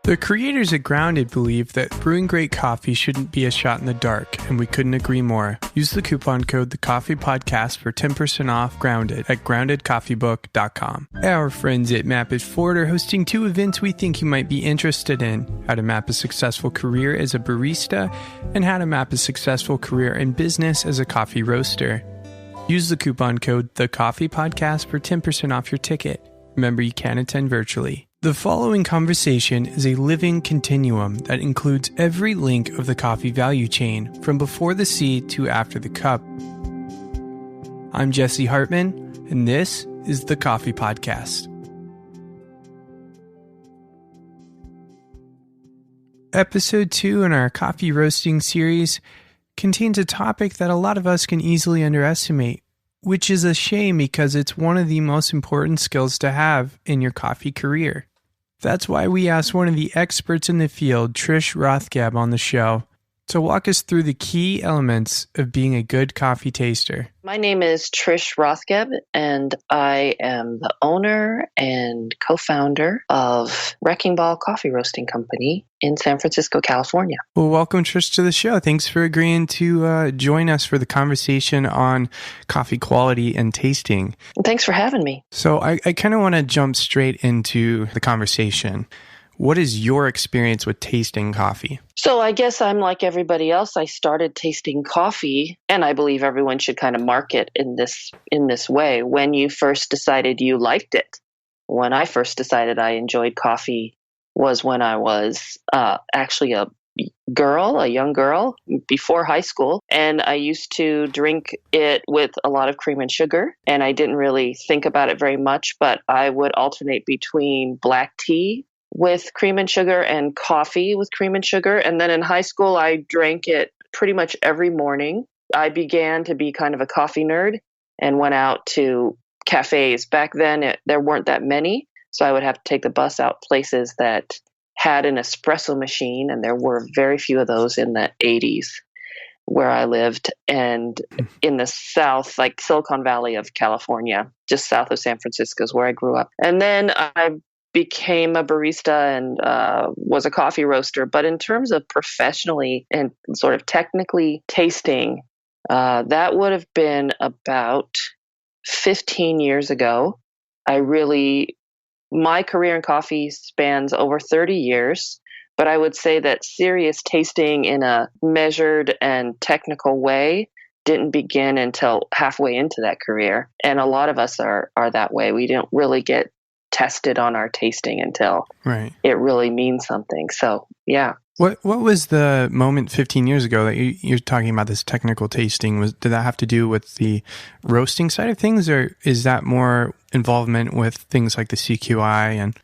The creators at Grounded believe that brewing great coffee shouldn't be a shot in the dark, and we couldn't agree more. Use the coupon code TheCoffeePodcast for 10% off Grounded at groundedcoffeebook.com. Our friends at Map It Forward are hosting 2 events we think you might be interested in: how to map a successful career as a barista, and how to map a successful career in business as a coffee roaster. Use the coupon code TheCoffeePodcast for 10% off your ticket. Remember, you can attend virtually. The following conversation is a living continuum that includes every link of the coffee value chain, from before the seed to after the cup. I'm Jesse Hartman, and this is the Coffee Podcast. Episode 2 in our coffee roasting series contains a topic that a lot of us can easily underestimate, which is a shame because it's one of the most important skills to have in your coffee career. That's why we asked one of the experts in the field, Trish Rothgeb, on the show to walk us through the key elements of being a good coffee taster. My name is Trish Rothgeb, and I am the owner and co-founder of Wrecking Ball Coffee Roasting Company in San Francisco, California. Well, welcome, Trish, to the show. Thanks for agreeing to join us for the conversation on coffee quality and tasting. Thanks for having me. So I kind of want to jump straight into the conversation. What is your experience with tasting coffee? So I guess I'm like everybody else. I started tasting coffee, and I believe everyone should kind of mark it in this way. When you first decided you liked it. When I first decided I enjoyed coffee was when I was actually a young girl before high school. And I used to drink it with a lot of cream and sugar. And I didn't really think about it very much, but I would alternate between black tea with cream and sugar and coffee with cream and sugar. And then in high school, I drank it pretty much every morning. I began to be kind of a coffee nerd and went out to cafes. Back then, there weren't that many. So I would have to take the bus out places that had an espresso machine. And there were very few of those in the 80s where I lived. And in the South, like Silicon Valley of California, just south of San Francisco is where I grew up. And then I became a barista and was a coffee roaster. But in terms of professionally and sort of technically tasting, that would have been about 15 years ago. My career in coffee spans over 30 years, but I would say that serious tasting in a measured and technical way didn't begin until halfway into that career. And a lot of us are that way. We don't really get tested on our tasting until it really means something. So, yeah. What was the moment 15 years ago that you're talking about this technical tasting? Did that have to do with the roasting side of things, or is that more involvement with things like the CQI?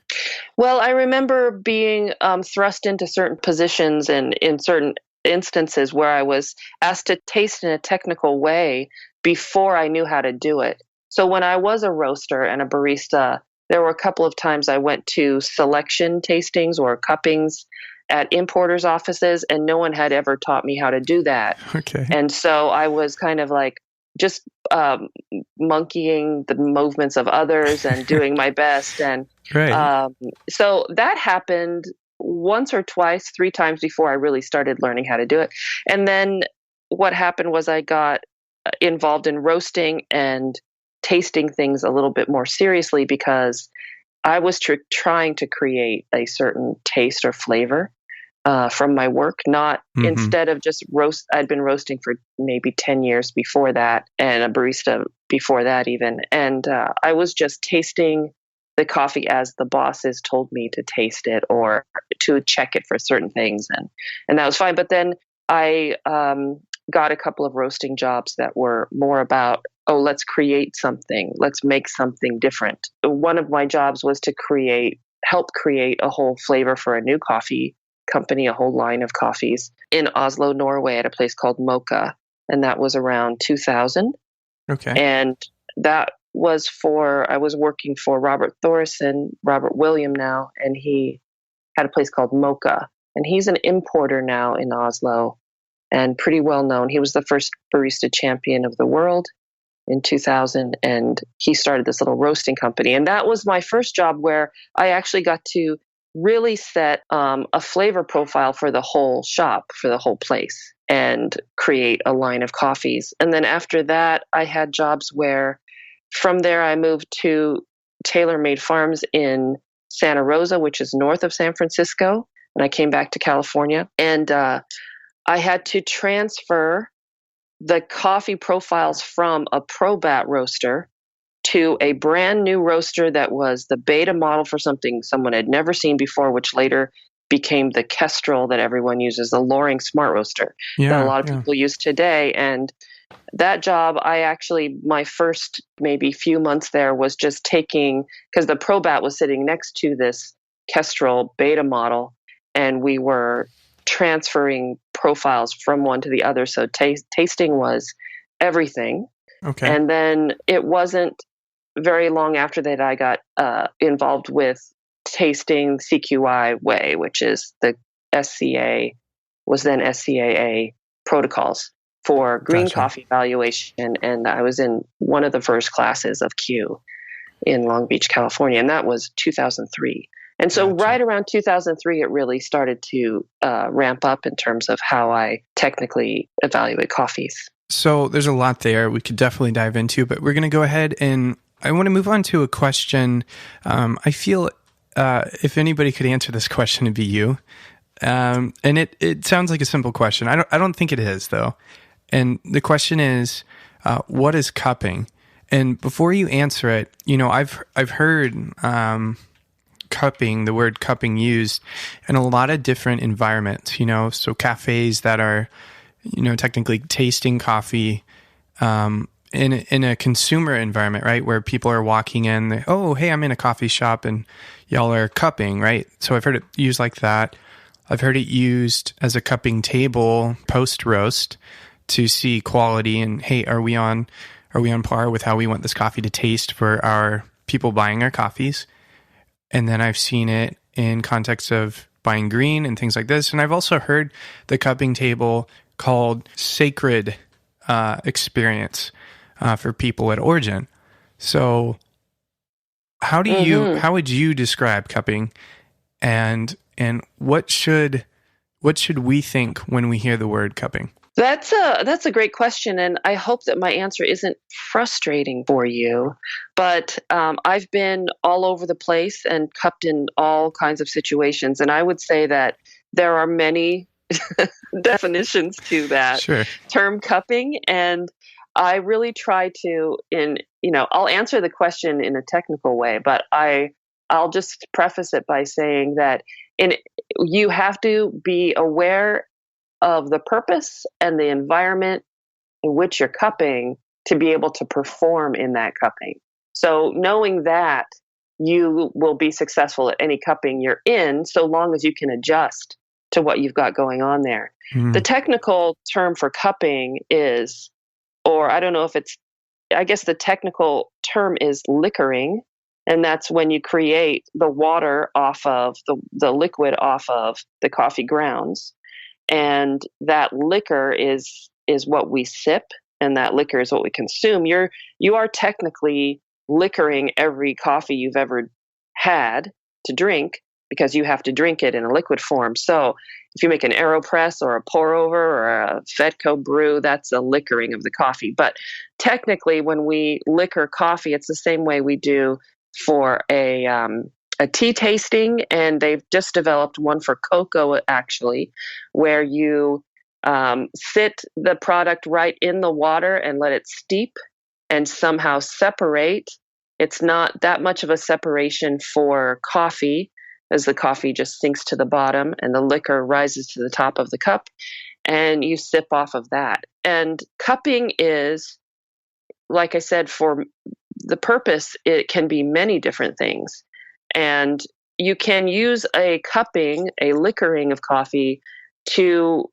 Well, I remember being thrust into certain positions and in certain instances where I was asked to taste in a technical way before I knew how to do it. So when I was a roaster and a barista, there were a couple of times I went to selection tastings or cuppings at importers' offices, and no one had ever taught me how to do that. Okay. And so I was kind of like just monkeying the movements of others and doing my best. And so that happened once or twice, 3 times before I really started learning how to do it. And then what happened was I got involved in roasting and tasting things a little bit more seriously because I was trying to create a certain taste or flavor from my work, not instead of just roast. I'd been roasting for maybe 10 years before that and a barista before that even. And I was just tasting the coffee as the bosses told me to taste it or to check it for certain things. And that was fine. But then I got a couple of roasting jobs that were more about, let's create something. Let's make something different. One of my jobs was to help create a whole flavor for a new coffee company, a whole line of coffees in Oslo, Norway at a place called Mocha. And that was around 2000. Okay. And that was I was working for Robert William now, and he had a place called Mocha. And he's an importer now in Oslo and pretty well known. He was the first barista champion of the world in 2000, and he started this little roasting company. And that was my first job where I actually got to really set a flavor profile for the whole shop, for the whole place, and create a line of coffees. And then after that, I had jobs where from there I moved to Tailor Made Farms in Santa Rosa, which is north of San Francisco. And I came back to California, and I had to transfer the coffee profiles from a ProBat roaster to a brand new roaster that was the beta model for something someone had never seen before, which later became the Kestrel that everyone uses, the Loring Smart Roaster that a lot of people use today. And that job, my first maybe few months there was just taking, because the ProBat was sitting next to this Kestrel beta model, and we were transferring profiles from one to the other. So tasting was everything. Okay. And then it wasn't very long after that I got involved with tasting CQI way, which is the SCA, was then SCAA protocols for green coffee evaluation. And I was in one of the first classes of Q in Long Beach, California, and that was 2003. And so right around 2003, it really started to ramp up in terms of how I technically evaluate coffees. So there's a lot there we could definitely dive into, but we're going to go ahead and I want to move on to a question. I feel if anybody could answer this question, it'd be you. And it sounds like a simple question. I don't think it is, though. And the question is, what is cupping? And before you answer it, I've heard cupping, the word cupping used in a lot of different environments, so cafes that are, technically tasting coffee, in a consumer environment, right? Where people are walking in, oh, hey, I'm in a coffee shop and y'all are cupping, right? So I've heard it used like that. I've heard it used as a cupping table post roast to see quality and, hey, are we on par with how we want this coffee to taste for our people buying our coffees? And then I've seen it in context of buying green and things like this. And I've also heard the cupping table called sacred experience for people at origin. So how would you describe cupping, and what should we think when we hear the word cupping? That's a great question, and I hope that my answer isn't frustrating for you. But I've been all over the place and cupped in all kinds of situations, and I would say that there are many definitions to that term cupping, and I really try to, I'll answer the question in a technical way, but I'll just preface it by saying that you have to be aware of the purpose and the environment in which you're cupping to be able to perform in that cupping. So knowing that, you will be successful at any cupping you're in, so long as you can adjust to what you've got going on there. The technical term for cupping is, or I don't know if I guess the technical term is liquoring. And that's when you create the water off of the liquid off of the coffee grounds. And that liquor is what we sip, and that liquor is what we consume. You are technically liquoring every coffee you've ever had to drink, because you have to drink it in a liquid form. So if you make an AeroPress or a pour over or a Fedco brew, that's a liquoring of the coffee. But technically, when we liquor coffee, it's the same way we do for a tea tasting, and they've just developed one for cocoa, actually, where you sit the product right in the water and let it steep and somehow separate. It's not that much of a separation for coffee, as the coffee just sinks to the bottom and the liquor rises to the top of the cup, and you sip off of that. And cupping is, like I said, for the purpose, it can be many different things. And you can use a cupping, a liquoring of coffee, to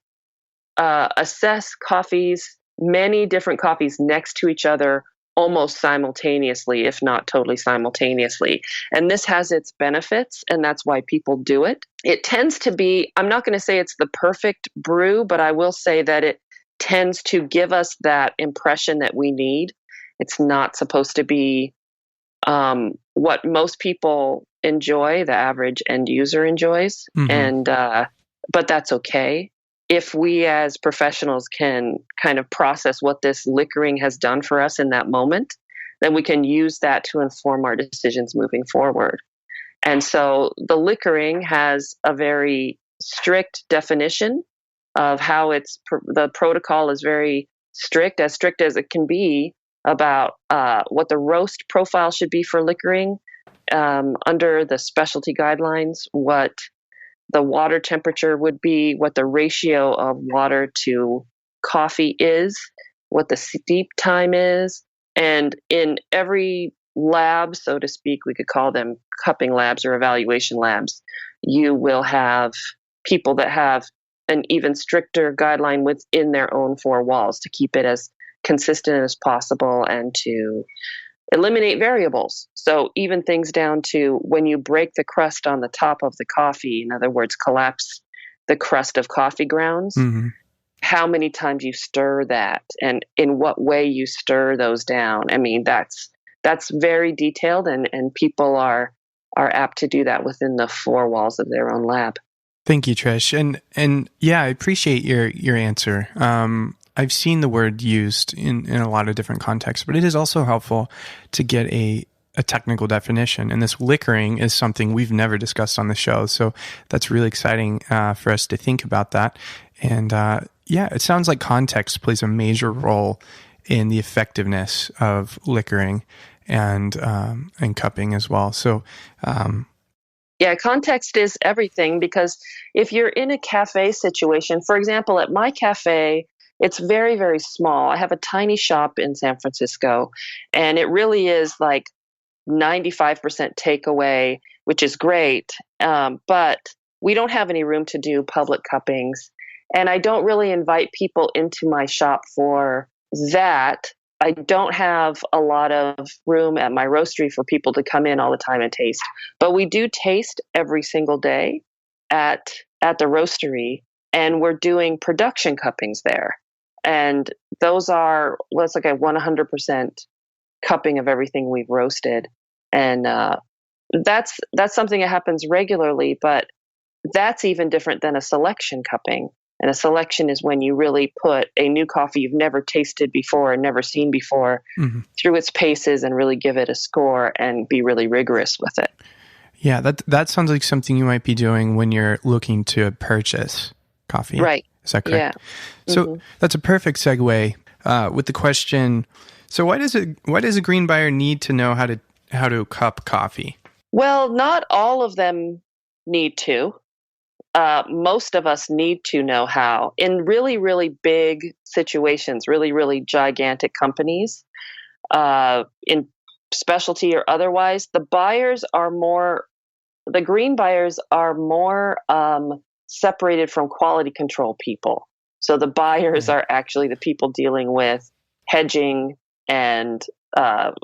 assess many different coffees next to each other almost simultaneously, if not totally simultaneously. And this has its benefits, and that's why people do it. It tends to be, I'm not going to say it's the perfect brew, but I will say that it tends to give us that impression that we need. It's not supposed to be what most people enjoy, the average end user enjoys. Mm-hmm. And, but that's okay. If we as professionals can kind of process what this liquoring has done for us in that moment, then we can use that to inform our decisions moving forward. And so the liquoring has a very strict definition of how the protocol is very strict as it can be, about what the roast profile should be for liquoring under the specialty guidelines, what the water temperature would be, what the ratio of water to coffee is, what the steep time is. And in every lab, so to speak, we could call them cupping labs or evaluation labs, you will have people that have an even stricter guideline within their own four walls to keep it as consistent as possible and to eliminate variables. So even things down to when you break the crust on the top of the coffee, in other words, collapse the crust of coffee grounds, Mm-hmm. how many times you stir that and in what way you stir those down. I mean, that's very detailed, and people are apt to do that within the four walls of their own lab. Thank you, Trish. And yeah, I appreciate your answer. I've seen the word used in a lot of different contexts, but it is also helpful to get a technical definition. And this liquoring is something we've never discussed on the show. So that's really exciting for us to think about that. And yeah, it sounds like context plays a major role in the effectiveness of liquoring and cupping as well. So yeah, context is everything, because if you're in a cafe situation, for example, at my cafe, it's very, very small. I have a tiny shop in San Francisco, and it really is like 95% takeaway, which is great. But we don't have any room to do public cuppings. And I don't really invite people into my shop for that. I don't have a lot of room at my roastery for people to come in all the time and taste. But we do taste every single day at the roastery, and we're doing production cuppings there. And those are, well, it's like a 100% cupping of everything we've roasted. And that's something that happens regularly, but that's even different than a selection cupping. And a selection is when you really put a new coffee you've never tasted before and never seen before mm-hmm. through its paces and really give it a score and be really rigorous with it. Yeah, that sounds like something you might be doing when you're looking to purchase coffee. Right. Is that correct? Yeah. So that's a perfect segue with the question. So why does a green buyer need to know how to cup coffee? Well, not all of them need to. Most of us need to know how. In really, really big situations, really, really gigantic companies, in specialty or otherwise, the green buyers are more separated from quality control people. So the buyers are actually the people dealing with hedging and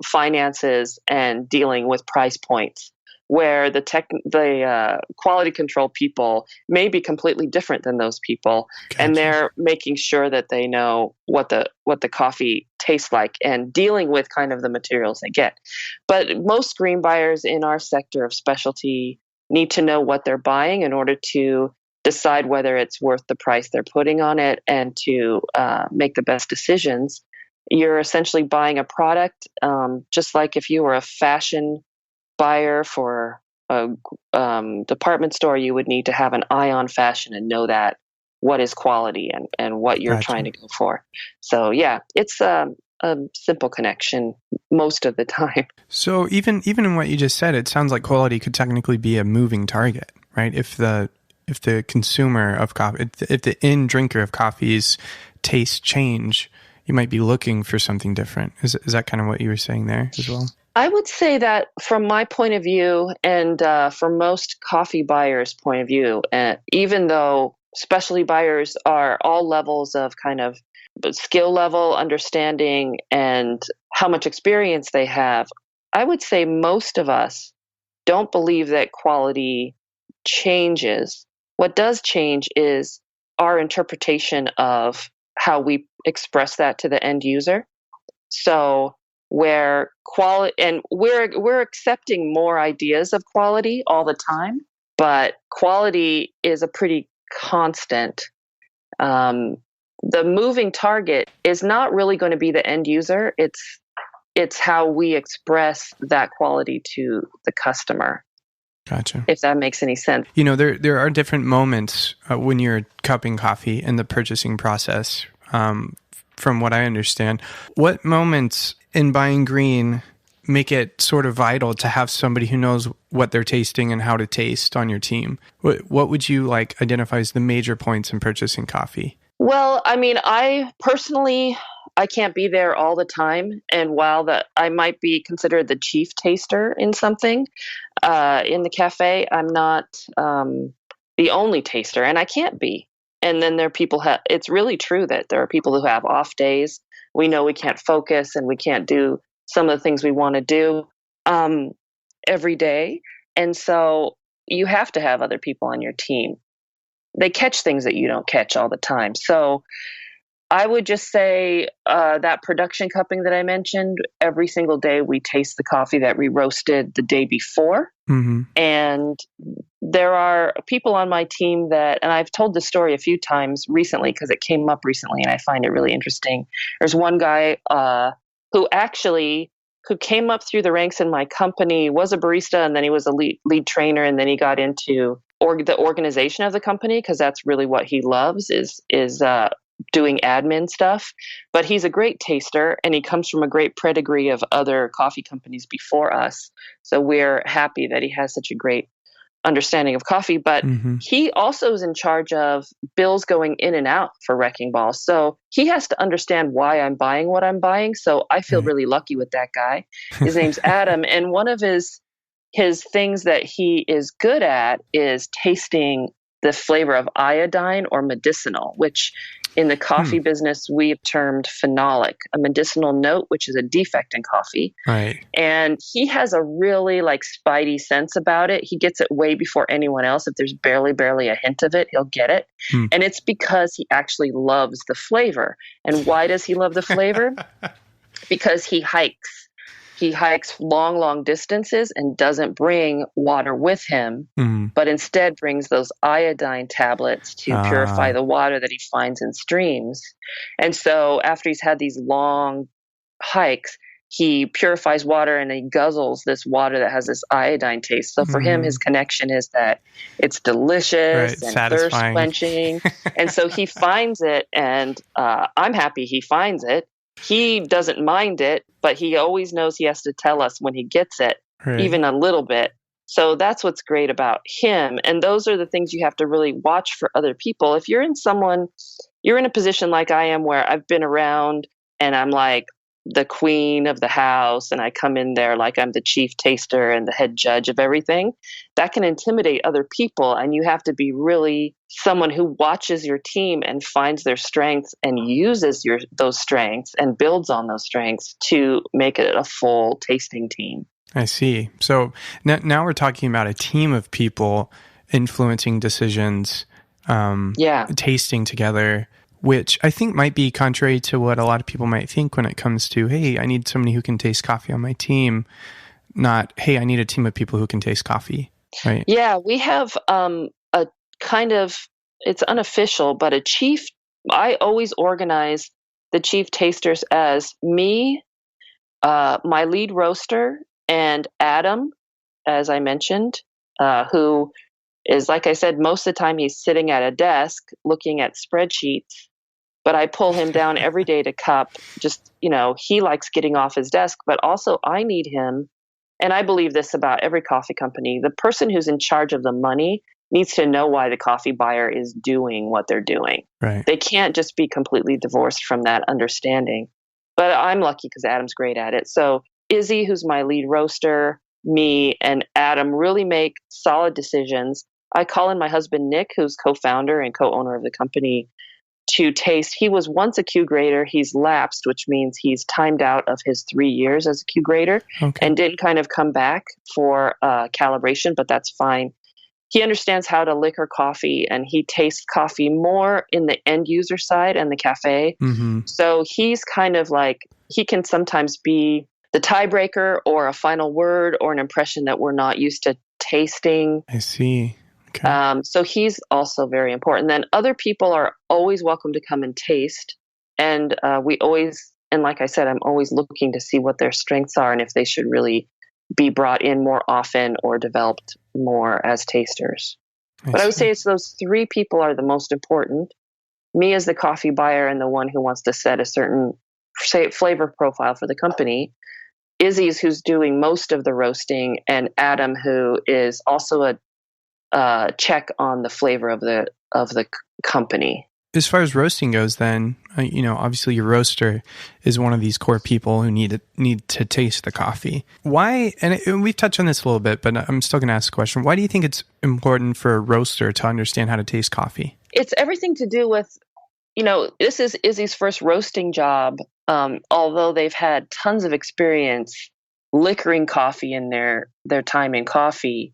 finances and dealing with price points, where the quality control people may be completely different than those people. Gotcha. And they're making sure that they know what the coffee tastes like and dealing with kind of the materials they get. But most green buyers in our sector of specialty need to know what they're buying in order to decide whether it's worth the price they're putting on it and to make the best decisions. You're essentially buying a product, just like if you were a fashion buyer for a department store, you would need to have an eye on fashion and know that what is quality and what you're trying to go for. So yeah, it's a simple connection most of the time. So even in what you just said, it sounds like quality could technically be a moving target, right? If the consumer of coffee, if the end drinker of coffee's tastes change, you might be looking for something different. Is that kind of what you were saying there as well? I would say that from my point of view, and for most coffee buyers' point of view, even though specialty buyers are all levels of kind of skill level, understanding, and how much experience they have, I would say most of us don't believe that quality changes. What does change is our interpretation of how we express that to the end user. So where quality, and we're accepting more ideas of quality all the time, but quality is a pretty constant. The moving target is not really going to be the end user. It's how we express that quality to the customer. Gotcha. If that makes any sense. There are different moments when you're cupping coffee in the purchasing process. From what I understand, what moments in buying green make it sort of vital to have somebody who knows what they're tasting and how to taste on your team? What would you identify as the major points in purchasing coffee? Well, I mean, I personally, I can't be there all the time. And while I might be considered the chief taster in something in the cafe, I'm not the only taster, and I can't be. And then there are people, it's really true that there are people who have off days. We know we can't focus and we can't do some of the things we want to do every day. And so you have to have other people on your team. They catch things that you don't catch all the time. So I would just say that production cupping that I mentioned, every single day we taste the coffee that we roasted the day before. Mm-hmm. And there are people on my team and I've told this story a few times recently because it came up recently and I find it really interesting. There's one guy who came up through the ranks in my company, was a barista, and then he was a lead trainer, and then he got into the organization of the company because that's really what he loves is doing admin stuff. But he's a great taster, and he comes from a great pedigree of other coffee companies before us. So we're happy that he has such a great understanding of coffee. But he also is in charge of bills going in and out for Wrecking Ball. So he has to understand why I'm buying what I'm buying. So I feel really lucky with that guy. His name's Adam. And one of his things that he is good at is tasting the flavor of iodine or medicinal, which in the coffee business we've termed phenolic, a medicinal note, which is a defect in coffee. Right. And he has a really spidey sense about it. He gets it way before anyone else. If there's barely a hint of it, he'll get it. And it's because he actually loves the flavor. And why does he love the flavor? Because he hikes. He hikes long distances and doesn't bring water with him, but instead brings those iodine tablets to purify the water that he finds in streams. And so after he's had these long hikes, he purifies water and he guzzles this water that has this iodine taste. So for him, his connection is that it's delicious and thirst quenching. And so he finds it, and I'm happy he finds it. He doesn't mind it, but he always knows he has to tell us when he gets it, even a little bit. So that's what's great about him. And those are the things you have to really watch for other people. If you're in a position like I am where I've been around and I'm like the queen of the house and I come in there like I'm the chief taster and the head judge of everything, that can intimidate other people. And you have to be really someone who watches your team and finds their strengths and uses those strengths and builds on those strengths to make it a full tasting team. I see. So now we're talking about a team of people influencing decisions, tasting together, which I think might be contrary to what a lot of people might think when it comes to, hey, I need somebody who can taste coffee on my team, not, hey, I need a team of people who can taste coffee, right? Yeah, we have a kind of, it's unofficial, but a chief, I always organize the chief tasters as me, my lead roaster, and Adam, as I mentioned, who is, like I said, most of the time he's sitting at a desk looking at spreadsheets. But I pull him down every day to cup. Just, he likes getting off his desk, but also I need him. And I believe this about every coffee company. The person who's in charge of the money needs to know why the coffee buyer is doing what they're doing. Right. They can't just be completely divorced from that understanding. But I'm lucky because Adam's great at it. So Izzy, who's my lead roaster, me, and Adam really make solid decisions. I call in my husband, Nick, who's co-founder and co-owner of the company, to taste. He was once a Q grader. He's lapsed, which means he's timed out of his 3 years as a Q grader and didn't kind of come back for calibration, but that's fine. He understands how to liquor coffee, and he tastes coffee more in the end user side and the cafe. So he's kind of like, he can sometimes be the tiebreaker or a final word or an impression that we're not used to tasting. I see. Okay. So he's also very important. Then other people are always welcome to come and taste. And we always, and like I said, I'm always looking to see what their strengths are and if they should really be brought in more often or developed more as tasters. But I would say it's those three people are the most important. Me as the coffee buyer and the one who wants to set a certain, say, flavor profile for the company. Izzy's who's doing most of the roasting, and Adam who is also a check on the flavor of the company. As far as roasting goes, then obviously your roaster is one of these core people who need to taste the coffee. Why? And we've touched on this a little bit, but I'm still going to ask the question: why do you think it's important for a roaster to understand how to taste coffee? It's everything to do with, this is Izzy's first roasting job. Although they've had tons of experience liquoring coffee in their time in coffee,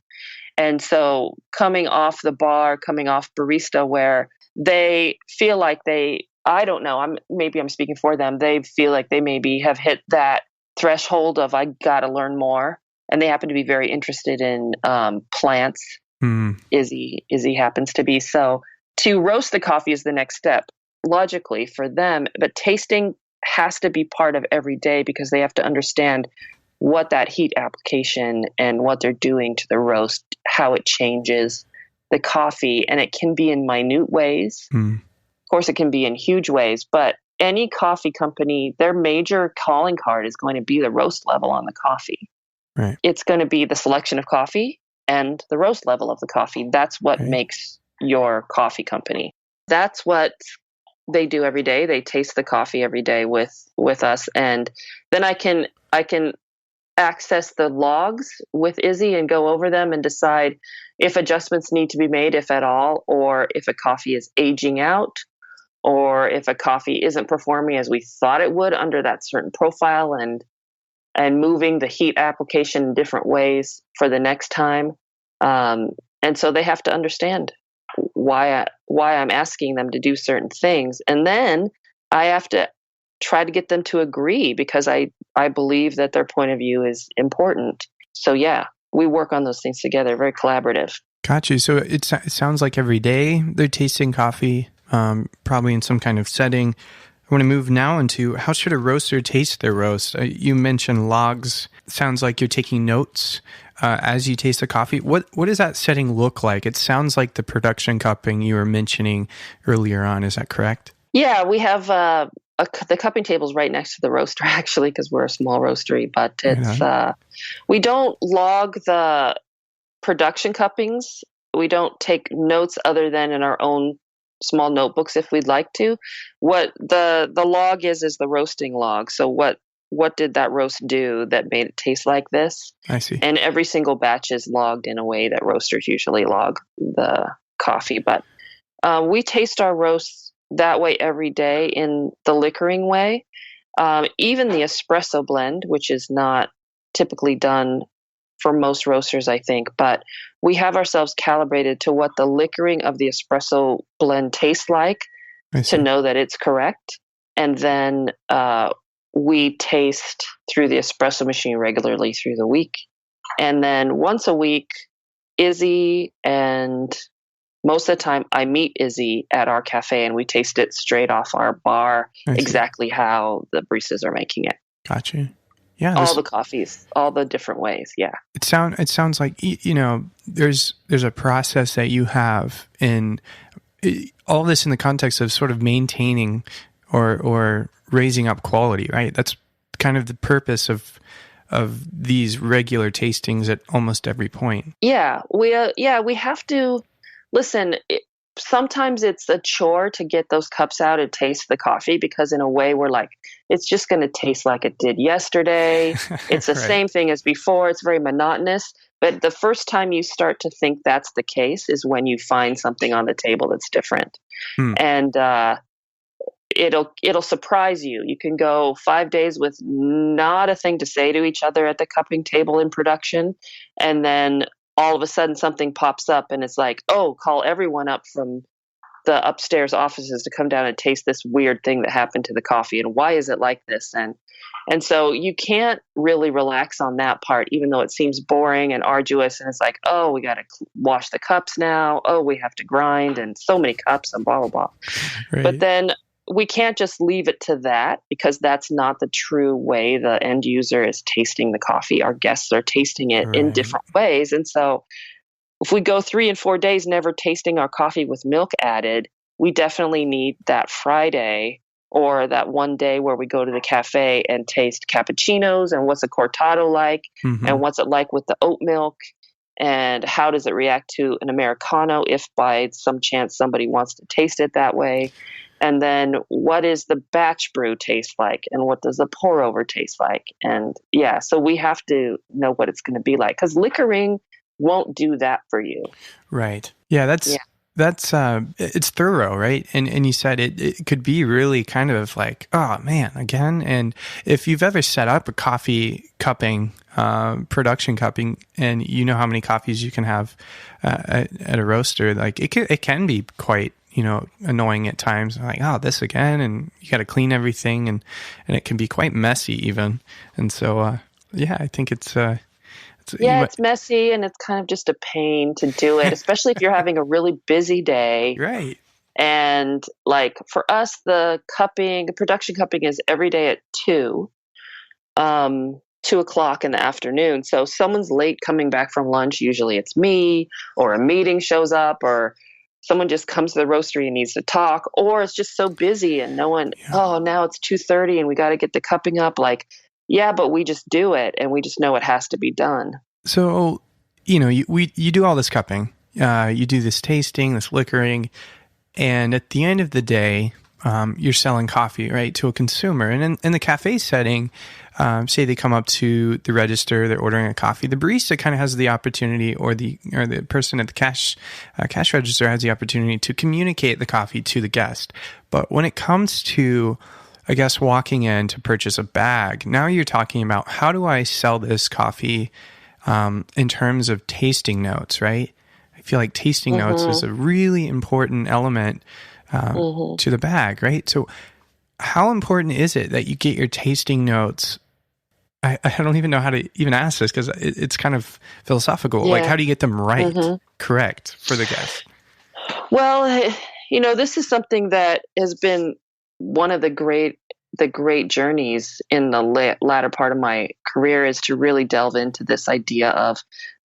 and so coming off the bar, coming off barista, where they feel like I don't know, I'm speaking for them. They feel like they maybe have hit that threshold of I got to learn more, and they happen to be very interested in plants. Izzy happens to be. So to roast the coffee is the next step, logically for them, but tasting has to be part of every day because they have to understand what that heat application and what they're doing to the roast, how it changes the coffee. And it can be in minute ways. Of course, it can be in huge ways, but any coffee company, their major calling card is going to be the roast level on the coffee. Right. It's going to be the selection of coffee and the roast level of the coffee. That's what makes your coffee company. That's what they do every day. They taste the coffee every day with us. And then I can access the logs with Izzy and go over them and decide if adjustments need to be made, if at all, or if a coffee is aging out, or if a coffee isn't performing as we thought it would under that certain profile, and moving the heat application in different ways for the next time. And so they have to understand why I'm asking them to do certain things. And then I have to try to get them to agree because I believe that their point of view is important. So yeah, we work on those things together, very collaborative. Got you. So it sounds like every day they're tasting coffee, probably in some kind of setting. I want to move now into how should a roaster taste their roast? You mentioned logs. It sounds like you're taking notes as you taste the coffee. What does that setting look like? It sounds like the production cupping you were mentioning earlier on. Is that correct? Yeah, we have the cupping table's right next to the roaster, actually, because we're a small roastery. But it's we don't log the production cuppings. We don't take notes other than in our own small notebooks if we'd like to. What the log is the roasting log. So what did that roast do that made it taste like this? I see. And every single batch is logged in a way that roasters usually log the coffee. But we taste our roasts that way every day in the liquoring way. Even the espresso blend, which is not typically done for most roasters, I think, but we have ourselves calibrated to what the liquoring of the espresso blend tastes like to know that it's correct. And then we taste through the espresso machine regularly through the week. And then once a week, Izzy, and most of the time I meet Izzy at our cafe and we taste it straight off our bar, exactly how the baristas are making it. Gotcha. Yeah, all the coffees, all the different ways. Yeah, it sounds like there's a process that you have in all this in the context of sort of maintaining or raising up quality, right? That's kind of the purpose of these regular tastings at almost every point. Yeah, we have to listen. Sometimes it's a chore to get those cups out and taste the coffee because in a way we're like, it's just going to taste like it did yesterday. It's the same thing as before. It's very monotonous. But the first time you start to think that's the case is when you find something on the table that's different. And it'll surprise you. You can go 5 days with not a thing to say to each other at the cupping table in production. And then all of a sudden something pops up and it's like, oh, call everyone up from the upstairs offices to come down and taste this weird thing that happened to the coffee, and why is it like this? And so you can't really relax on that part, even though it seems boring and arduous. And it's like, oh, we got to wash the cups now. Oh, we have to grind and so many cups and blah, blah, blah. Right. But then we can't just leave it to that, because that's not the true way the end user is tasting the coffee. Our guests are tasting it in different ways. And so if we go 3 and 4 days never tasting our coffee with milk added, we definitely need that Friday or that one day where we go to the cafe and taste cappuccinos and what's a cortado like, and what's it like with the oat milk, and how does it react to an Americano if by some chance somebody wants to taste it that way. And then what is the batch brew taste like, and what does the pour over taste like? And yeah, so we have to know what it's going to be like, because liquoring won't do that for you. Right. Yeah, that's it's thorough, right? And you said it could be really kind of like, oh man, again. And if you've ever set up a coffee cupping, production cupping, and you know how many coffees you can have at a roaster, like it can be quite, annoying at times. Like, oh, this again, and you got to clean everything, and it can be quite messy even. And so, I think it's messy, and it's kind of just a pain to do it, especially if you're having a really busy day. Right. And like for us, the production cupping is every day at 2 o'clock in the afternoon. So someone's late coming back from lunch. Usually it's me, or a meeting shows up, or someone just comes to the roastery and needs to talk, or it's just so busy and no one, now it's 2:30 and we got to get the cupping up. Like, yeah, but we just do it, and we just know it has to be done. So, you do all this cupping, you do this tasting, this liquoring, and at the end of the day, you're selling coffee, right, to a consumer. And in the cafe setting, say they come up to the register, they're ordering a coffee. The barista kind of has the opportunity, or the person at the cash register has the opportunity to communicate the coffee to the guest. But when it comes to a guest walking in to purchase a bag, now you're talking about, how do I sell this coffee in terms of tasting notes, right? I feel like tasting notes is a really important element to the bag, right? So how important is it that you get your tasting notes? I don't even know how to even ask this, because it's kind of philosophical. Yeah. Like, how do you get them right, correct for the guest? Well, this is something that has been one of the great journeys in the latter part of my career, is to really delve into this idea of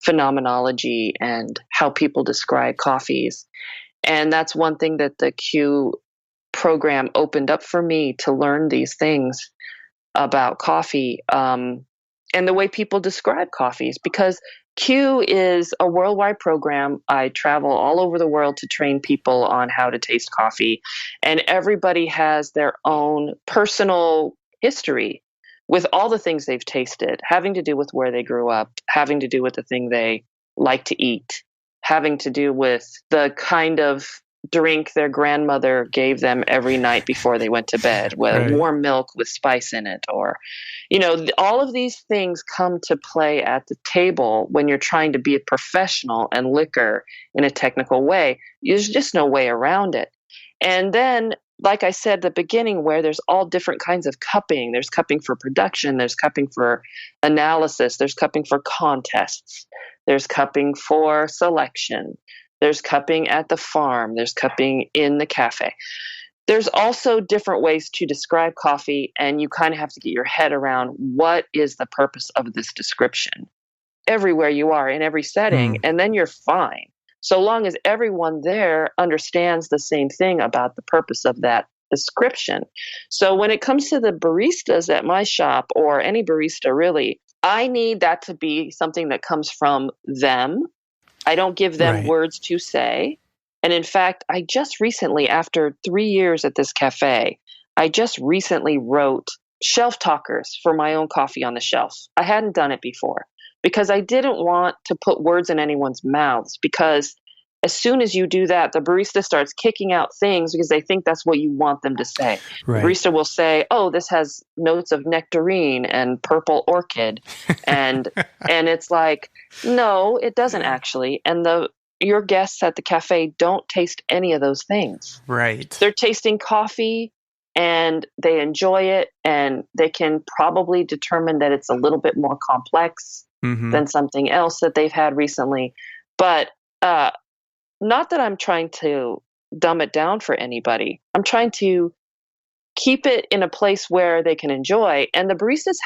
phenomenology and how people describe coffees. And that's one thing that the Q program opened up for me, to learn these things about coffee, and the way people describe coffees, because Q is a worldwide program. I travel all over the world to train people on how to taste coffee, and everybody has their own personal history with all the things they've tasted, having to do with where they grew up, having to do with the thing they like to eat, having to do with the kind of drink their grandmother gave them every night before they went to bed, whether warm milk with spice in it, or, all of these things come to play at the table when you're trying to be a professional and liquor in a technical way. There's just no way around it. And then, like I said at the beginning, where there's all different kinds of cupping. There's cupping for production. There's cupping for analysis. There's cupping for contests. There's cupping for selection. There's cupping at the farm. There's cupping in the cafe. There's also different ways to describe coffee, and you kind of have to get your head around, what is the purpose of this description everywhere you are, in every setting, and then you're fine. So long as everyone there understands the same thing about the purpose of that description. So when it comes to the baristas at my shop, or any barista really, I need that to be something that comes from them. I don't give them words to say. And in fact, I just recently, after 3 years at this cafe, I just recently wrote shelf talkers for my own coffee on the shelf. I hadn't done it before, because I didn't want to put words in anyone's mouths, because as soon as you do that, the barista starts kicking out things because they think that's what you want them to say. The barista will say, oh, this has notes of nectarine and purple orchid. And it's like, no, it doesn't actually. And your guests at the cafe don't taste any of those things. Right. They're tasting coffee and they enjoy it, and they can probably determine that it's a little bit more complex than something else that they've had recently. But not that I'm trying to dumb it down for anybody. I'm trying to keep it in a place where they can enjoy. And the baristas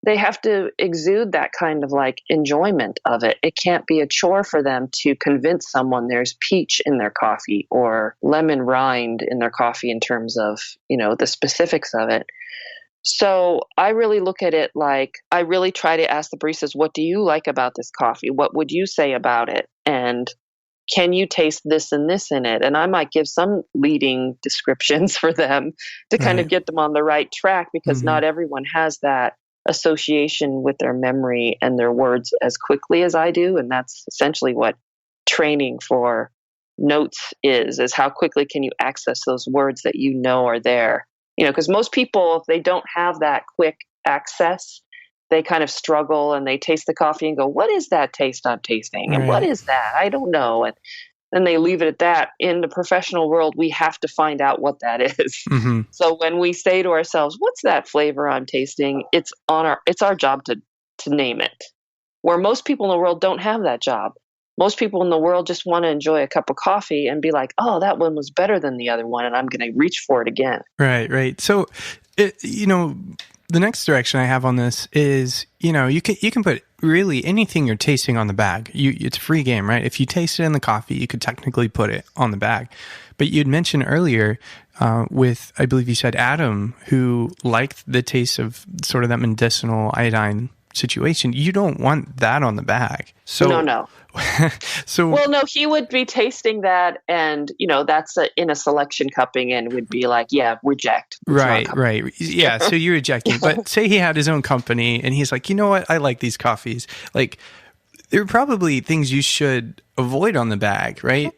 they have to exude that kind of like enjoyment of it. It can't be a chore for them to convince someone there's peach in their coffee or lemon rind in their coffee in terms of, the specifics of it. So I really look at it like I really try to ask the baristas, what do you like about this coffee? What would you say about it? And can you taste this and this in it? And I might give some leading descriptions for them to kind of get them on the right track, because not everyone has that association with their memory and their words as quickly as I do. And that's essentially what training for notes is how quickly can you access those words that are there. Because most people, if they don't have that quick access, they kind of struggle and they taste the coffee and go, what is that taste I'm tasting? And what is that? I don't know. And then they leave it at that. In the professional world, we have to find out what that is. So when we say to ourselves, what's that flavor I'm tasting? It's our job to name it. Where most people in the world don't have that job. Most people in the world just want to enjoy a cup of coffee and be like, oh, that one was better than the other one, and I'm going to reach for it again. Right. So, the next direction I have on this is, you can put really anything you're tasting on the bag. It's a free game, right? If you taste it in the coffee, you could technically put it on the bag. But you'd mentioned earlier with, I believe you said Adam, who liked the taste of sort of that medicinal iodine situation. You don't want that on the bag. So No. So no, he would be tasting that, and that's in a selection cupping, and would be like, yeah, reject. Right. Yeah, so you're rejecting. But say he had his own company, and he's like, you know what, I like these coffees. Like, there are probably things you should avoid on the bag, right?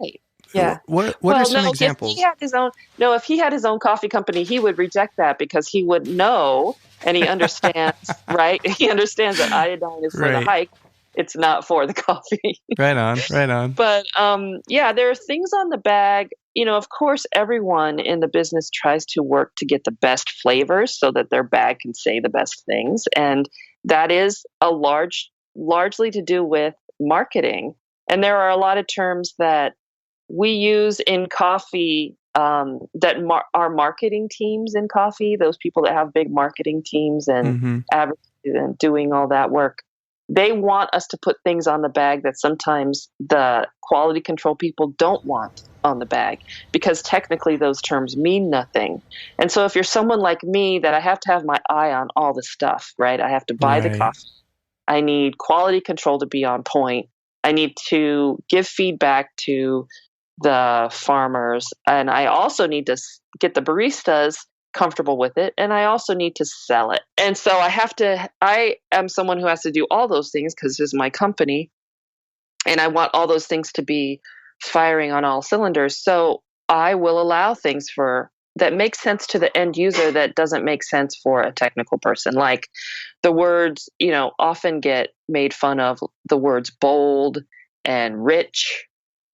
Yeah. What are some examples? If he had his own coffee company, he would reject that, because he would know, and he understands, right? He understands that iodine is for the hike. It's not for the coffee. Right on. But there are things on the bag. Of course, everyone in the business tries to work to get the best flavors so that their bag can say the best things. And that is largely to do with marketing. And there are a lot of terms that we use in coffee that our marketing teams in coffee, those people that have big marketing teams and advertising and doing all that work, they want us to put things on the bag that sometimes the quality control people don't want on the bag, because technically those terms mean nothing. And so if you're someone like me, that I have to have my eye on all the stuff, right? I have to buy the coffee. I need quality control to be on point. I need to give feedback to the farmers. And I also need to get the baristas comfortable with it, and I also need to sell it. And so I am someone who has to do all those things, because this is my company, and I want all those things to be firing on all cylinders. So I will allow things that make sense to the end user that doesn't make sense for a technical person. Like the words, often get made fun of, the words bold and rich.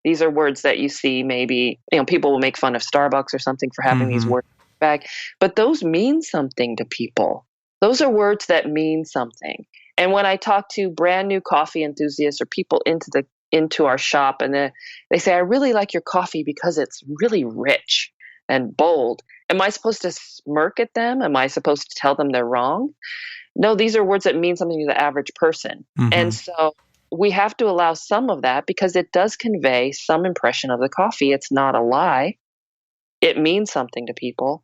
These are words that you see maybe, people will make fun of Starbucks or something for having these words bag, but those mean something to people. Those are words that mean something. And when I talk to brand new coffee enthusiasts or people into our shop, and they say, I really like your coffee because it's really rich and bold. Am I supposed to smirk at them? Am I supposed to tell them they're wrong? No, these are words that mean something to the average person. And so we have to allow some of that, because it does convey some impression of the coffee. It's not a lie. It means something to people.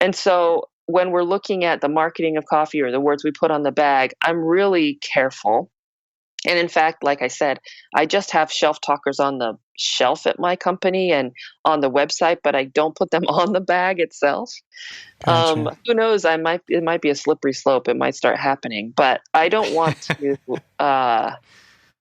And so when we're looking at the marketing of coffee or the words we put on the bag, I'm really careful. And in fact, like I said, I just have shelf talkers on the shelf at my company and on the website, but I don't put them on the bag itself. Gotcha. Who knows? It might be a slippery slope. It might start happening, but I don't want to.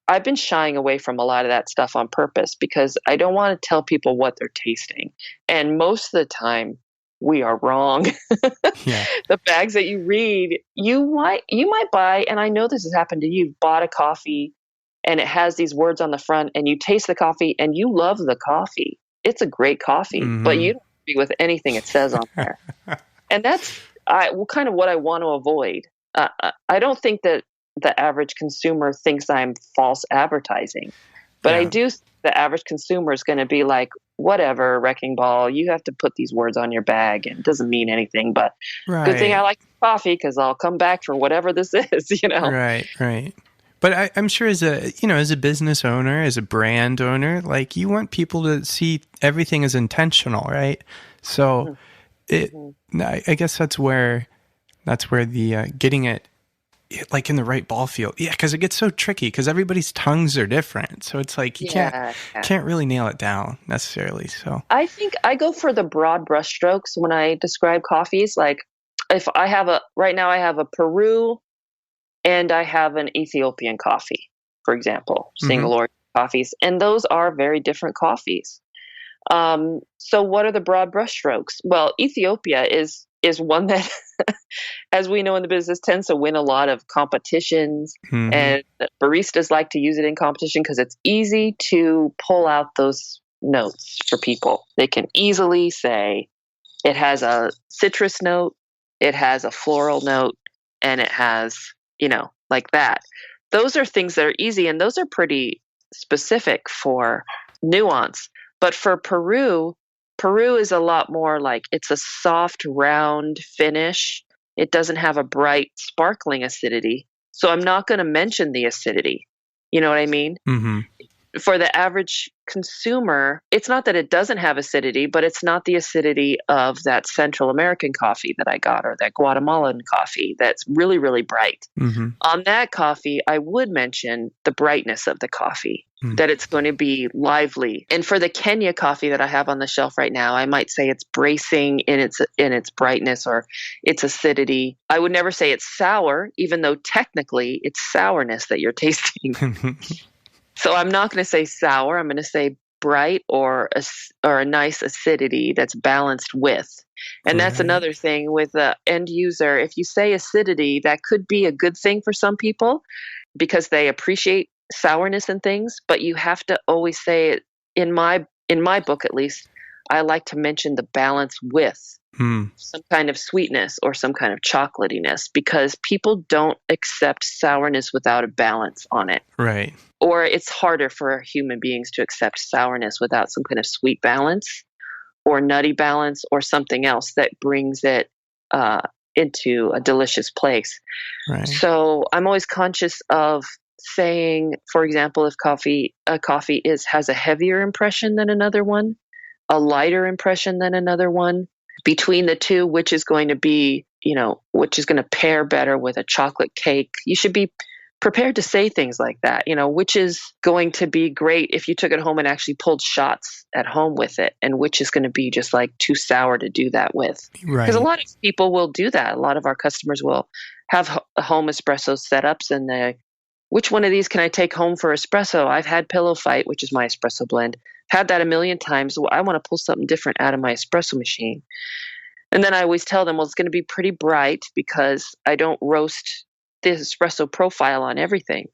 I've been shying away from a lot of that stuff on purpose, because I don't want to tell people what they're tasting. And most of the time, we are wrong. The bags that you read, you might buy, and I know this has happened to you. You've bought a coffee and it has these words on the front, and you taste the coffee and you love the coffee. It's a great coffee, but you don't agree with anything it says on there. And that's kind of what I want to avoid. I don't think that the average consumer thinks I'm false advertising, but I do. The average consumer is going to be like, whatever, wrecking ball. You have to put these words on your bag, and it doesn't mean anything. But good thing I like coffee because I'll come back for whatever this is. Right. But I'm sure as a business owner, as a brand owner, like you want people to see everything as intentional, right? So I guess that's where the getting it like in the right ball field. Yeah, because it gets so tricky because everybody's tongues are different. So it's like you can't really nail it down necessarily. So I think I go for the broad brushstrokes when I describe coffees. Like if I have right now I have a Peru and I have an Ethiopian coffee, for example, single origin coffees. And those are very different coffees. So what are the broad brushstrokes? Well, Ethiopia is one that, as we know in the business, tends to win a lot of competitions. And baristas like to use it in competition because it's easy to pull out those notes for people. They can easily say it has a citrus note, it has a floral note, and it has, like that. Those are things that are easy, and those are pretty specific for nuance. But for Peru is a lot more like it's a soft, round finish. It doesn't have a bright, sparkling acidity. So I'm not going to mention the acidity. You know what I mean? For the average consumer, it's not that it doesn't have acidity, but it's not the acidity of that Central American coffee that I got or that Guatemalan coffee that's really, really bright. On that coffee, I would mention the brightness of the coffee, that it's going to be lively. And for the Kenya coffee that I have on the shelf right now, I might say it's bracing in its brightness or its acidity. I would never say it's sour, even though technically it's sourness that you're tasting. So I'm not going to say sour. I'm going to say bright or a nice acidity that's balanced with. And that's another thing with the end user. If you say acidity, that could be a good thing for some people because they appreciate sourness and things. But you have to always say it. In my book, at least, I like to mention the balance with some kind of sweetness or some kind of chocolatiness because people don't accept sourness without a balance on it. Right. Or it's harder for human beings to accept sourness without some kind of sweet balance or nutty balance or something else that brings it into a delicious place. Right. So I'm always conscious of saying, for example, if a coffee has a heavier impression than another one, a lighter impression than another one, between the two, which is going to be, which is going to pair better with a chocolate cake. You should be prepared to say things like that, which is going to be great if you took it home and actually pulled shots at home with it, and which is going to be just like too sour to do that with. Right. Because a lot of people will do that. A lot of our customers will have home espresso setups and which one of these can I take home for espresso? I've had Pillow Fight, which is my espresso blend. Had that a million times. Well, I want to pull something different out of my espresso machine. And then I always tell them, well, it's going to be pretty bright because I don't roast the espresso profile on everything.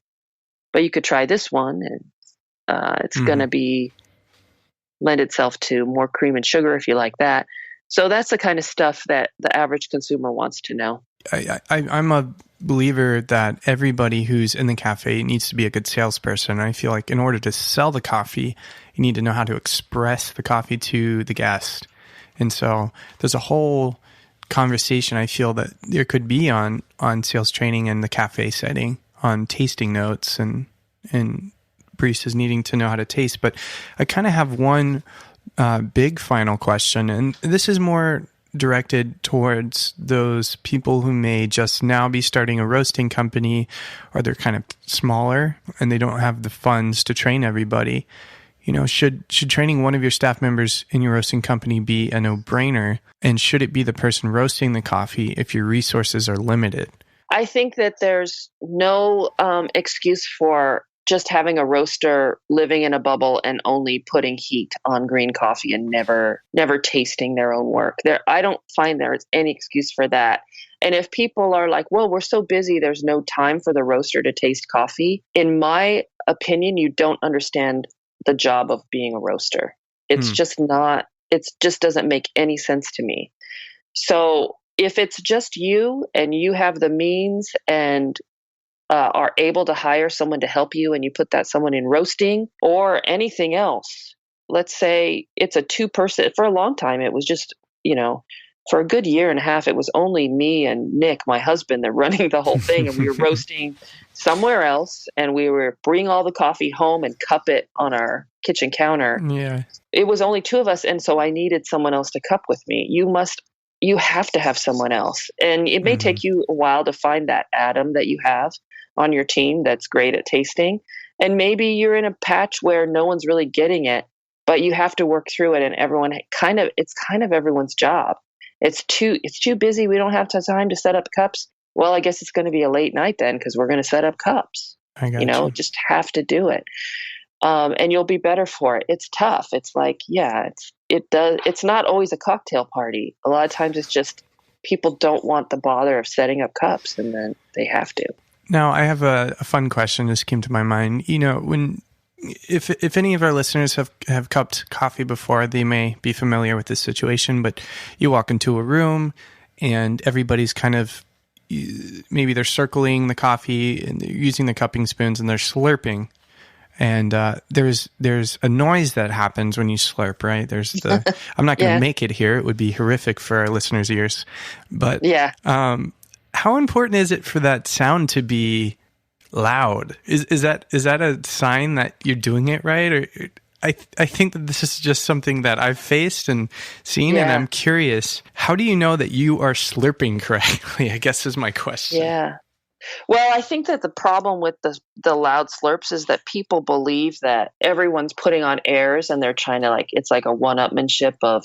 But you could try this one, and it's going to lend itself to more cream and sugar if you like that. So that's the kind of stuff that the average consumer wants to know. I'm a believer that everybody who's in the cafe needs to be a good salesperson. I feel like in order to sell the coffee, you need to know how to express the coffee to the guest. And so there's a whole conversation I feel that there could be on sales training in the cafe setting, on tasting notes and baristas needing to know how to taste. But I kind of have one big final question, and this is more directed towards those people who may just now be starting a roasting company, or they're kind of smaller and they don't have the funds to train everybody. Should training one of your staff members in your roasting company be a no-brainer? And should it be the person roasting the coffee if your resources are limited? I think that there's no excuse for just having a roaster living in a bubble and only putting heat on green coffee and never tasting their own work. I don't find there's any excuse for that. And if people are like, well, we're so busy, there's no time for the roaster to taste coffee. In my opinion, you don't understand the job of being a roaster. It's just not, it just doesn't make any sense to me. So if it's just you and you have the means and are able to hire someone to help you, and you put that someone in roasting or anything else, let's say it's a 2-person, for a long time, it was just, for a good year and a half, it was only me and Nick, my husband, that running the whole thing. And we were roasting somewhere else, and we were bring all the coffee home and cup it on our kitchen counter. Yeah. It was only 2 of us. And so I needed someone else to cup with me. You have to have someone else. And it may take you a while to find that Adam that you have on your team that's great at tasting. And maybe you're in a patch where no one's really getting it, but you have to work through it. And it's kind of everyone's job. It's too busy. We don't have time to set up cups. Well, I guess it's going to be a late night then, because we're going to set up cups. I got you. Just have to do it. And you'll be better for it. It's tough. It's like, it's not always a cocktail party. A lot of times it's just people don't want the bother of setting up cups, and then they have to. Now, I have a fun question just came to my mind. If any of our listeners have cupped coffee before, they may be familiar with this situation, but you walk into a room and everybody's kind of, maybe they're circling the coffee and they're using the cupping spoons and they're slurping. And there's a noise that happens when you slurp, right? I'm not going to make it here. It would be horrific for our listeners' ears. But how important is it for that sound to be loud? Is that a sign that you're doing it right? Or I think that this is just something that I've faced and seen, and I'm curious, how do you know that you are slurping correctly? I guess is my question. Yeah. Well, I think that the problem with the loud slurps is that people believe that everyone's putting on airs, and they're trying to, it's like a one-upmanship of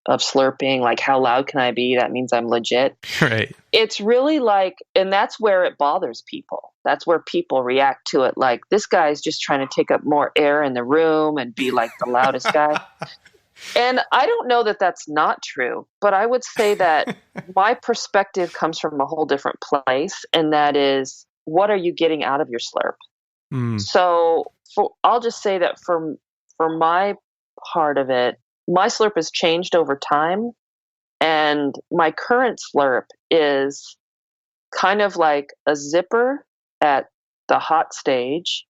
slurping, like, how loud can I be? That means I'm legit. Right. It's really and that's where it bothers people. That's where people react to it. Like, this guy's just trying to take up more air in the room and be like the loudest guy. And I don't know that that's not true, but I would say that my perspective comes from a whole different place. And that is, what are you getting out of your slurp? So I'll just say that for my part of it, my slurp has changed over time, and my current slurp is kind of like a zipper at the hot stage.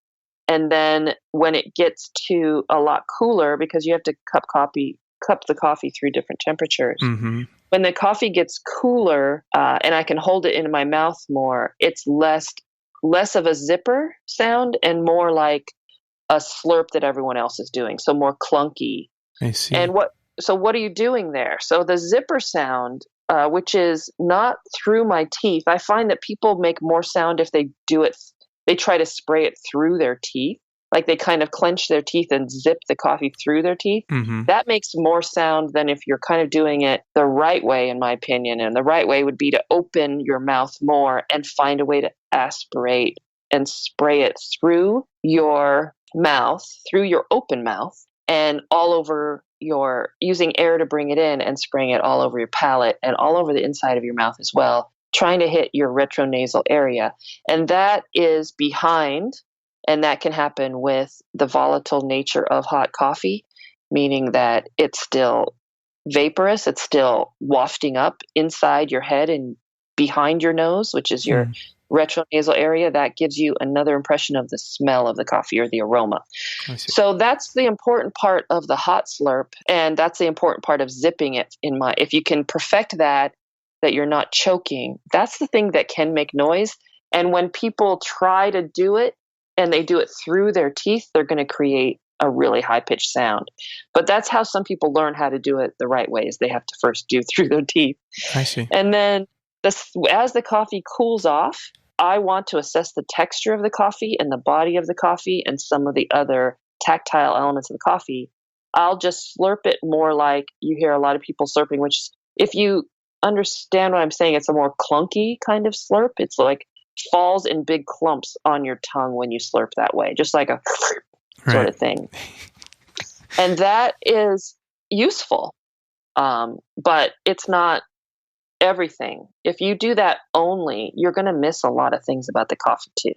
And then when it gets to a lot cooler, because you have to cup the coffee through different temperatures. Mm-hmm. When the coffee gets cooler, and I can hold it in my mouth more, it's less of a zipper sound and more like a slurp that everyone else is doing. So more clunky. I see. And what are you doing there? So the zipper sound, which is not through my teeth, I find that people make more sound if they do it. They try to spray it through their teeth. Like, they kind of clench their teeth and zip the coffee through their teeth. Mm-hmm. That makes more sound than if you're kind of doing it the right way, in my opinion. And the right way would be to open your mouth more and find a way to aspirate and spray it through your mouth, through your open mouth, and all over using air to bring it in and spraying it all over your palate and all over the inside of your mouth as well, trying to hit your retronasal area. And that is behind, and that can happen with the volatile nature of hot coffee, meaning that it's still vaporous, it's still wafting up inside your head and behind your nose, which is your retronasal area. That gives you another impression of the smell of the coffee or the aroma. So that's the important part of the hot slurp, and that's the important part of zipping it if you can perfect that you're not choking, that's the thing that can make noise. And when people try to do it and they do it through their teeth, they're going to create a really high-pitched sound. But that's how some people learn how to do it the right way, is they have to first do through their teeth. I see. And then as the coffee cools off, I want to assess the texture of the coffee and the body of the coffee and some of the other tactile elements of the coffee. I'll just slurp it more like you hear a lot of people slurping, which, if you understand what I'm saying, it's a more clunky kind of slurp. It's like falls in big clumps on your tongue when you slurp that way, just like a sort of thing. And that is useful, but it's not everything. If you do that only, you're going to miss a lot of things about the coffee too.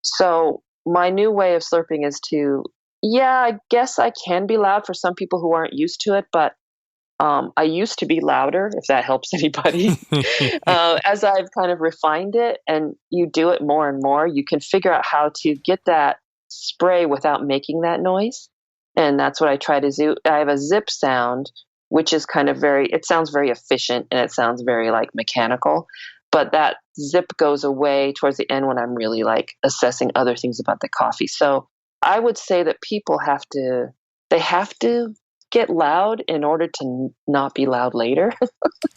So my new way of slurping is I guess I can be loud for some people who aren't used to it, but I used to be louder, if that helps anybody. As I've kind of refined it and you do it more and more, you can figure out how to get that spray without making that noise. And that's what I try to do. I have a zip sound, which is kind of it sounds very efficient and it sounds very like mechanical. But that zip goes away towards the end when I'm really like assessing other things about the coffee. So I would say that people have to get loud in order to not be loud later.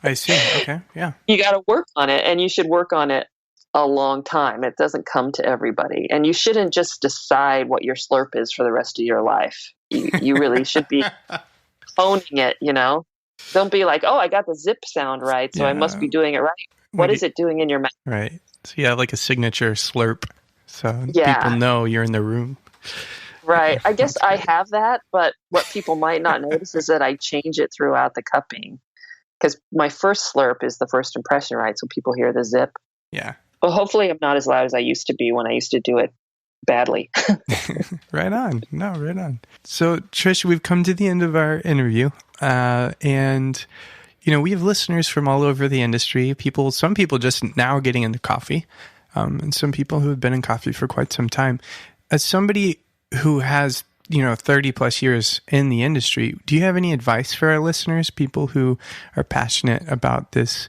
I see. Okay. Yeah. You got to work on it, and you should work on it a long time. It doesn't come to everybody, and you shouldn't just decide what your slurp is for the rest of your life. You really should be owning it, Don't be like, oh, I got the zip sound right, so I must be doing it right. What is it doing in your mouth? Right. So you have like a signature slurp, so people know you're in the room. Right. I guess I have that, but what people might not notice is that I change it throughout the cupping, because my first slurp is the first impression, right? So people hear the zip. Yeah. Well, hopefully I'm not as loud as I used to be when I used to do it badly. Right on. No, right on. So, Trish, we've come to the end of our interview, and we have listeners from all over the industry. Some people just now getting into coffee, and some people who have been in coffee for quite some time. As somebody who has 30 plus years in the industry, do you have any advice for our listeners, people who are passionate about this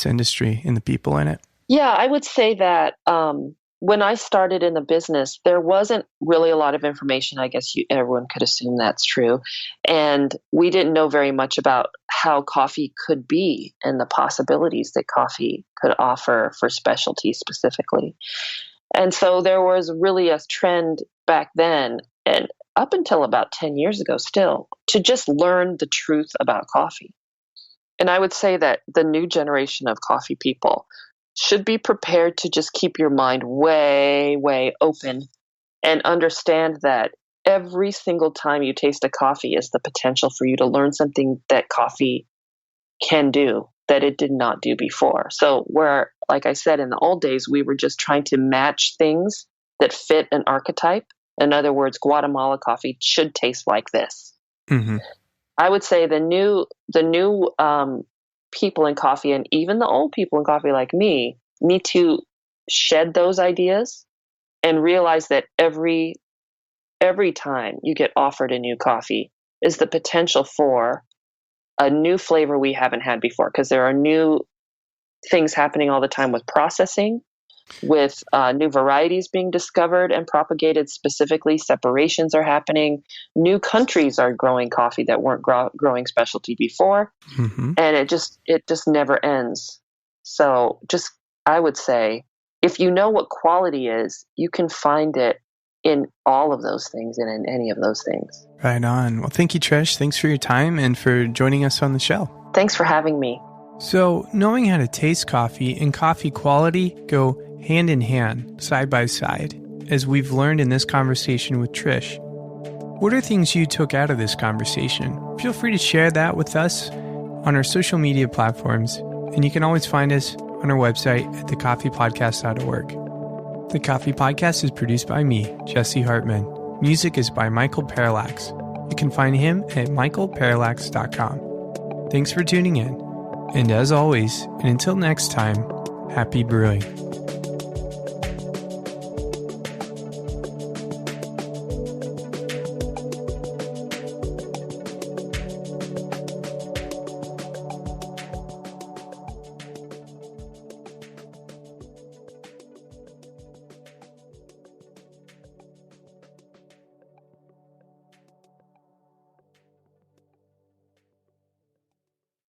industry and the people in it? Yeah, I would say that when I started in the business, there wasn't really a lot of information. I guess everyone could assume that's true. And we didn't know very much about how coffee could be and the possibilities that coffee could offer for specialty specifically. And so there was really a trend back then, and up until about 10 years ago still, to just learn the truth about coffee. And I would say that the new generation of coffee people should be prepared to just keep your mind way, way open and understand that every single time you taste a coffee is the potential for you to learn something that coffee can do that it did not do before. So where, like I said, in the old days, we were just trying to match things that fit an archetype. In other words, Guatemala coffee should taste like this. Mm-hmm. I would say the new people in coffee, and even the old people in coffee like me, need to shed those ideas and realize that every time you get offered a new coffee is the potential for a new flavor we haven't had before, because there are new things happening all the time with processing, with new varieties being discovered and propagated specifically. Separations are happening. New countries are growing coffee that weren't growing specialty before. Mm-hmm. And it just never ends. So I would say, if you know what quality is, you can find it in all of those things and in any of those things. Right on. Well, thank you, Trish. Thanks for your time and for joining us on the show. Thanks for having me. So, knowing how to taste coffee and coffee quality go hand in hand, side by side, as we've learned in this conversation with Trish. What are things you took out of this conversation? Feel free to share that with us on our social media platforms, and you can always find us on our website at thecoffeepodcast.org. The Coffee Podcast is produced by me, Jesse Hartman. Music is by Michael Parallax. You can find him at michaelparallax.com. Thanks for tuning in. And as always, and until next time, happy brewing.